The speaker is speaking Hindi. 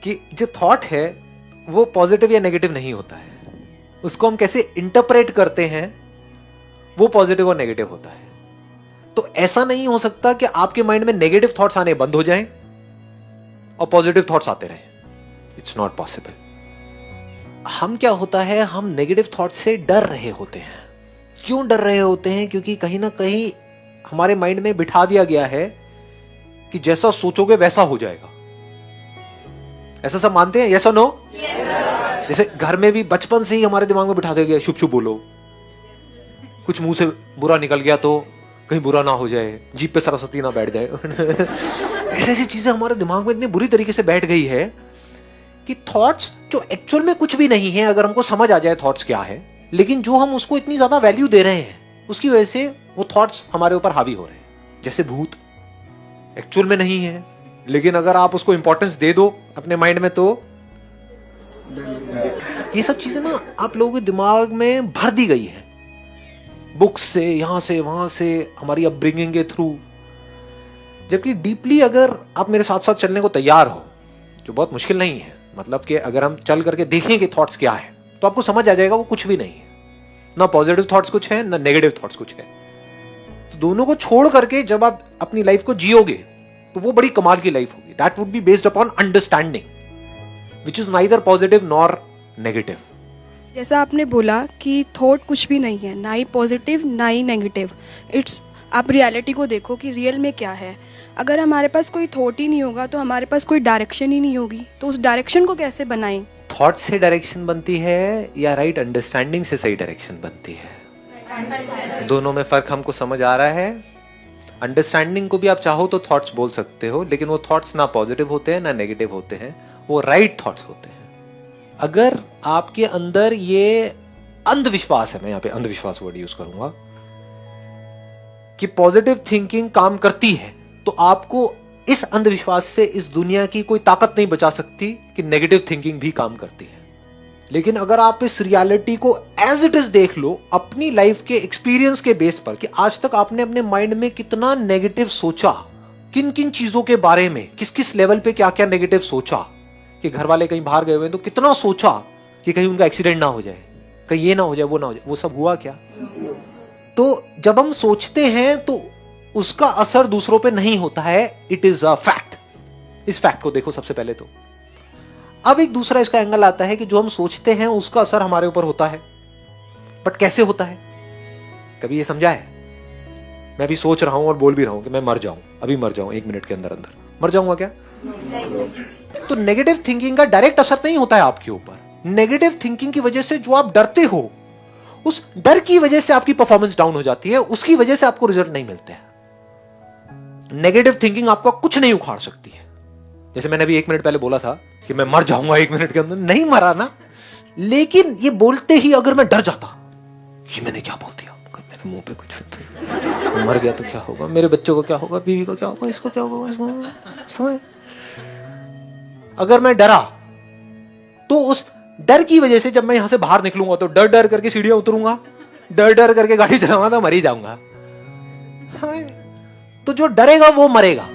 कि जो थॉट है वो पॉजिटिव या नेगेटिव नहीं होता है, उसको हम कैसे इंटरप्रेट करते हैं वो पॉजिटिव और नेगेटिव होता है। तो ऐसा नहीं हो सकता कि आपके माइंड में नेगेटिव थॉट्स आने बंद हो जाएं और पॉजिटिव थॉट्स आते रहें। It's not possible. हम क्या होता है, हम नेगेटिव थॉट से डर रहे होते हैं। क्यों डर रहे होते हैं? क्योंकि कहीं ना कहीं हमारे माइंड में बिठा दिया गया है कि जैसा सोचोगे वैसा हो जाएगा। ऐसा सब मानते हैं? यस और नो? जैसे घर में भी बचपन से ही हमारे दिमाग में बिठा दिया गया, शुभ शुभ बोलो, कुछ मुंह से बुरा निकल गया तो कहीं बुरा ना हो जाए, जीभ पे सरस्वती ना बैठ जाए। ऐसी ऐसी चीजें हमारे दिमाग में इतनी बुरी तरीके से बैठ गई है कि थॉट्स जो एक्चुअल में कुछ भी नहीं है, अगर हमको समझ आ जाए थॉट्स क्या है, लेकिन जो हम उसको इतनी ज्यादा वैल्यू दे रहे हैं उसकी वजह से वो थॉट्स हमारे ऊपर हावी हो रहे हैं। जैसे भूत एक्चुअल में नहीं है, लेकिन अगर आप उसको इंपॉर्टेंस दे दो अपने माइंड में तो ये सब चीजें ना आप लोगों के दिमाग में भर दी गई है, बुक्स से, यहां से वहां से, हमारी अपब्रिंगिंग के थ्रू। जबकि डीपली अगर आप मेरे साथ साथ चलने को तैयार हो, जो बहुत मुश्किल नहीं है, मतलब कि अगर हम चल करके देखेंगे थॉट्स क्या है तो आपको समझ आ जाएगा वो कुछ भी नहीं है। ना पॉजिटिव थॉट्स कुछ है, ना नेगेटिव थॉट्स कुछ है। तो दोनों को छोड़ करके जब आप अपनी लाइफ को जियोगे तो वो बड़ी कमाल की लाइफ होगी। That would be based upon understanding which is neither positive nor negative. जैसा आपने बोला कि थॉट कुछ भी नहीं है, ना ही पॉजिटिव ना ही नेगेटिव। इट्स, आप रियलिटी को देखो कि रियल में क्या है। अगर हमारे पास कोई थॉट ही नहीं होगा तो हमारे पास कोई डायरेक्शन ही नहीं होगी, तो उस डायरेक्शन को कैसे बनाएं? थॉट से डायरेक्शन बनती है या राइट अंडरस्टैंडिंग से सही डायरेक्शन बनती है? दोनों में फर्क हमको समझ आ रहा है। अंडरस्टैंडिंग को भी आप चाहो तो थॉट्स बोल सकते हो, लेकिन वो थॉट्स ना पॉजिटिव होते हैं ना नेगेटिव होते हैं, वो राइट थॉट्स होते हैं। अगर आपके अंदर ये अंधविश्वास है, मैं यहां पे अंधविश्वास वर्ड यूज करूंगा, कि पॉजिटिव थिंकिंग काम करती है, तो आपको इस अंधविश्वास से इस दुनिया की कोई ताकत नहीं बचा सकती कि नेगेटिव थिंकिंग भी काम करती है। लेकिन अगर आप इस रियलिटी को एज इट इज देख लो अपनी लाइफ के एक्सपीरियंस के बेस पर, कि आज तक आपने अपने माइंड में कितना नेगेटिव सोचा, किन किन चीजों के बारे में, किस किस लेवल पे क्या क्या नेगेटिव सोचा, कि घर वाले कहीं बाहर गए हुए तो कितना सोचा कि कहीं उनका एक्सीडेंट ना हो जाए, कहीं ये ना हो जाए, वो ना हो जाए, वो सब हुआ क्या? तो जब हम सोचते हैं तो उसका असर दूसरों पे नहीं होता है, इट इज अ फैक्ट। इस फैक्ट को देखो सबसे पहले तो। अब एक दूसरा इसका एंगल आता है कि जो हम सोचते हैं उसका असर हमारे ऊपर होता है, बट कैसे होता है? कभी ये समझा है? मैं भी सोच रहा हूं और बोल भी रहा हूं कि मैं मर जाऊं, अभी मर जाऊं, 1 मिनट के अंदर अंदर मर जाऊंगा क्या? तो नेगेटिव थिंकिंग का डायरेक्ट असर नहीं होता है आपके ऊपर। नेगेटिव थिंकिंग की वजह से जो आप डरते हो, उस डर की वजह से आपकी परफॉर्मेंस डाउन हो जाती है, उसकी वजह से आपको रिजल्ट नहीं मिलते हैं। नेगेटिव थिंकिंग आपका कुछ नहीं उखाड़ सकती है। जैसे मैंने अभी 1 मिनट पहले बोला था कि मैं मर जाऊंगा 1 मिनट के अंदर, नहीं मरा ना, लेकिन ये बोलते ही अगर मैं डर जाता, ये मैंने क्या बोल दिया, मेरे मुंह पे कुछ मर गया तो क्या होगा, मेरे बच्चों को क्या होगा, बीवी को क्या होगा, इसको क्या होगा, इसको समझ। अगर मैं डरा तो उस डर की वजह से जब मैं यहां से बाहर निकलूंगा तो डर डर करके सीढ़ियां उतरूंगा, डर डर करके गाड़ी चलाऊंगा तो मर ही जाऊंगा। हाँ, तो जो डरेगा वो मरेगा।